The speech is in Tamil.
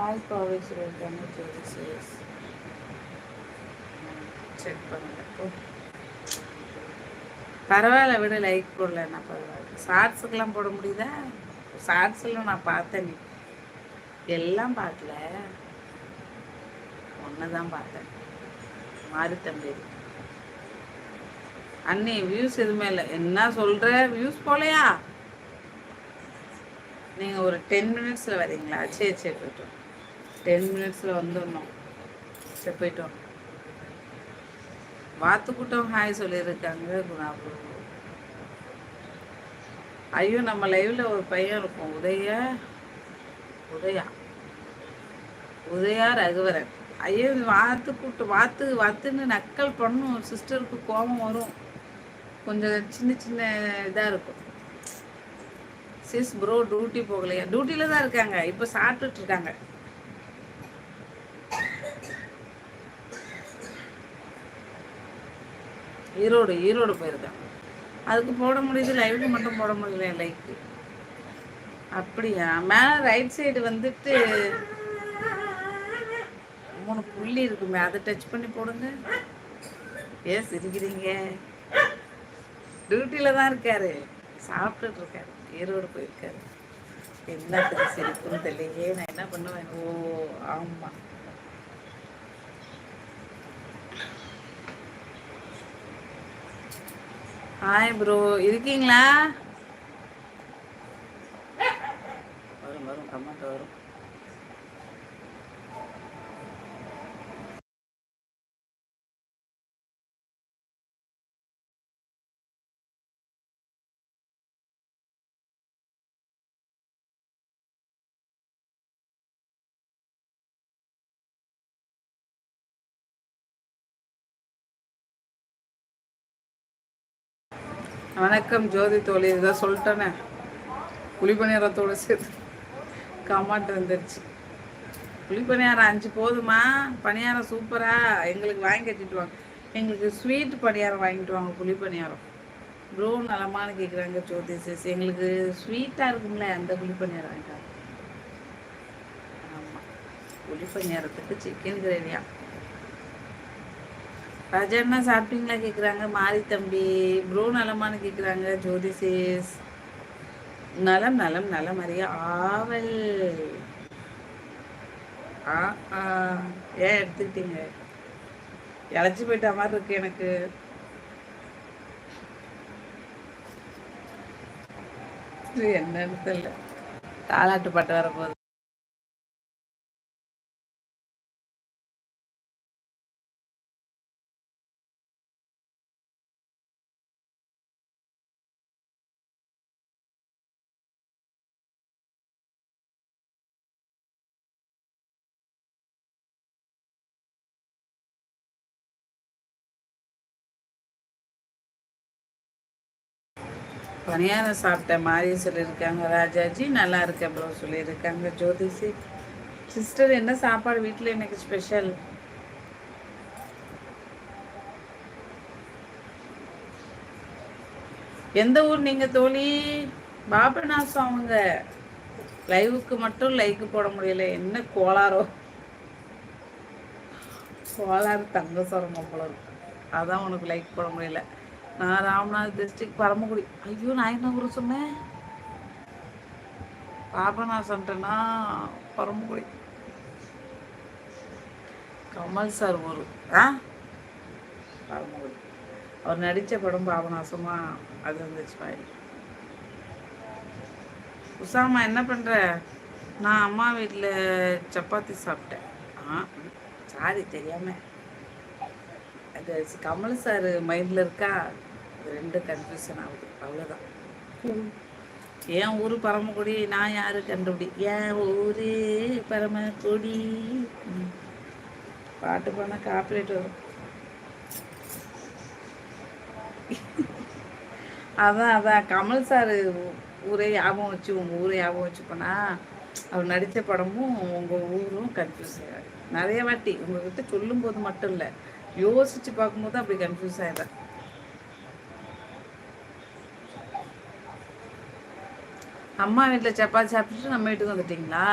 ஆல் ப்ராடக்ட்ஸ் இருக்காங்க சர்வீசஸ் செக் பண்ணுங்க. பரவாயில்ல விட, லைக் போடலன்னா பரவாயில்ல. ஷார்ட்ஸுக்கெல்லாம் போட முடியுதா? ஷார்ட்ஸ்லாம் நான் பார்த்தேன், எல்லாம் பார்க்கல, ஒன்று தான் பார்த்தேன். மாறி தம்பி அண்ணி வியூஸ் எதுவுமே இல்லை. என்ன சொல்கிற, வியூஸ் போலையா? நீங்கள் ஒரு 10 மினிட்ஸில் வரீங்களா? சரி சரி, போய்ட்டோம். 10 மினிட்ஸில் வந்துடணும். சரி போய்ட்டோம். வாத்துக்கூட்டம் ஹாய் சொல்லியிருக்காங்க குணாபு. ஐயோ, நம்ம லைவில் ஒரு பையன் இருக்கும், உதயா உதயா ரகுவரன். ஐயோ, வாத்துன்னு நக்கல் பண்ணும். சிஸ்டருக்கு கோபம் வரும். கொஞ்சம் சின்ன சின்ன இதாக இருக்கும். சிஸ் ப்ரோ டியூட்டி போகலையா? டியூட்டியில் தான் இருக்காங்க, இப்போ சாப்பிட்டுட்டு இருக்காங்க. ஈரோடு போயிருக்காங்க. அதுக்கு போட முடியுது, லைவுக்கு மட்டும் போட முடியல லைக்கு. அப்படியா? மேலே ரைட் சைடு வந்துட்டு 3 புள்ளி இருக்குமே, அதை டச் பண்ணி போடுங்க. ஏன் சிரிக்கிறீங்க? டியூட்டியில் தான் இருக்காரு, சாப்பிட்டுட்டு இருக்காரு, ஈரோடு போயிருக்காரு. என்னத்துக்கு சிரிப்புன்னு தெரியலையே, நான் என்ன பண்ணுவேன்? ஓ ஆமாம். ஹாய் ப்ரோ, இருக்கீங்களா? வரும் கமெண்ட் வரும். வணக்கம் ஜோதி தோழி, இதான் சொல்லிட்டேனே, புளிப்பணியாரத்தோடு சேர்த்து கமாண்ட் வந்துருச்சு. புளிப்பணியாரம் 5 போதுமா? பணியாரம் சூப்பரா, எங்களுக்கு வாங்கி கட்டிட்டு வாங்க. எங்களுக்கு ஸ்வீட் பணியாரம் வாங்கிட்டு வாங்க. புளிப்பணியாரம் ப்ரோ நலமானு கேட்குறாங்க ஜோதி சிஸ். எங்களுக்கு ஸ்வீட்டாக இருக்கும்ல, அந்த புளிப்பணியாரம் வாங்கிட்டாங்க. ஆமாம், புளிப்பணியாரத்துக்கு சிக்கன் கிரேவியா? ராஜாண்ணா சாப்பிட்டீங்களா கேட்குறாங்க மாரி தம்பி. ப்ரோ நலமானு கேட்குறாங்க ஜோதி சேஸ். நலம் நலம் நலம் அறிய ஆவல். ஏன் எடுத்துக்கிட்டீங்க? இழைச்சி போயிட்ட மாதிரி இருக்கு எனக்கு. என்னன்னு தெரியல, தாலாட்டு பாட்டு வரப்போகுது. பணியாரம் சாப்பிட்டேன் மாறி சொல்லியிருக்காங்க. ராஜாஜி நல்லா இருக்கேன் ப்ரோ சொல்லியிருக்காங்க. ஜோதிஷி சிஸ்டர், என்ன சாப்பாடு வீட்டில் எனக்கு ஸ்பெஷல்? எந்த ஊர் நீங்கள் தோழி? பாபநாசம். அவங்க லைவுக்கு மட்டும் லைக்கு போட முடியல, என்ன கோளாரோ? கோளாறு தங்க சொரங்க போல இருக்கு, அதான் உனக்கு லைக் போட முடியல. நான் ராமநாத் டிஸ்ட்ரிக்ட் பரமக்குடி. ஐயோ, நான் என்ன ஊர் சொன்னேன்? பாபநாசம்ட்டேன்னா பரமக்குடி. கமல் சார் ஊர் பரமக்குடி. அவர் நடித்த படம் பாபநாசமா, அது வந்துச்சு பாய். உசாமா என்ன பண்ணுற? நான் அம்மா வீட்டில் சப்பாத்தி சாப்பிட்டேன். சாரி தெரியாமல். அது கமல் சார் மைண்டில் இருக்கா, ரெண்டு கன்ஃபியூஷன் ஆகுது, அவ்வளோதான். என் ஊர் பரமக்குடி, நான் யாரு கண்டுபிடி. என் ஊரு பரமக்குடி. பாட்டு பண்ண காப்பிரைட் வரும். அதான் கமல் சார் ஊரே ஞாபகம் வச்சு, உங்கள் ஊரை ஞாபகம் வச்சு போனா அவர் நடித்த படமும் உங்கள் ஊரும் கன்ஃபியூஸ் ஆகிடும். நிறைய வாட்டி உங்ககிட்ட சொல்லும்போது மட்டும் இல்லை, யோசிச்சு பார்க்கும்போது அப்படி கன்ஃபியூஸ் ஆகிடும். அம்மா வீட்டில் சப்பாத்தி சாப்பிட்டுட்டு நம்ம வீட்டுக்கு வந்துட்டிங்களா?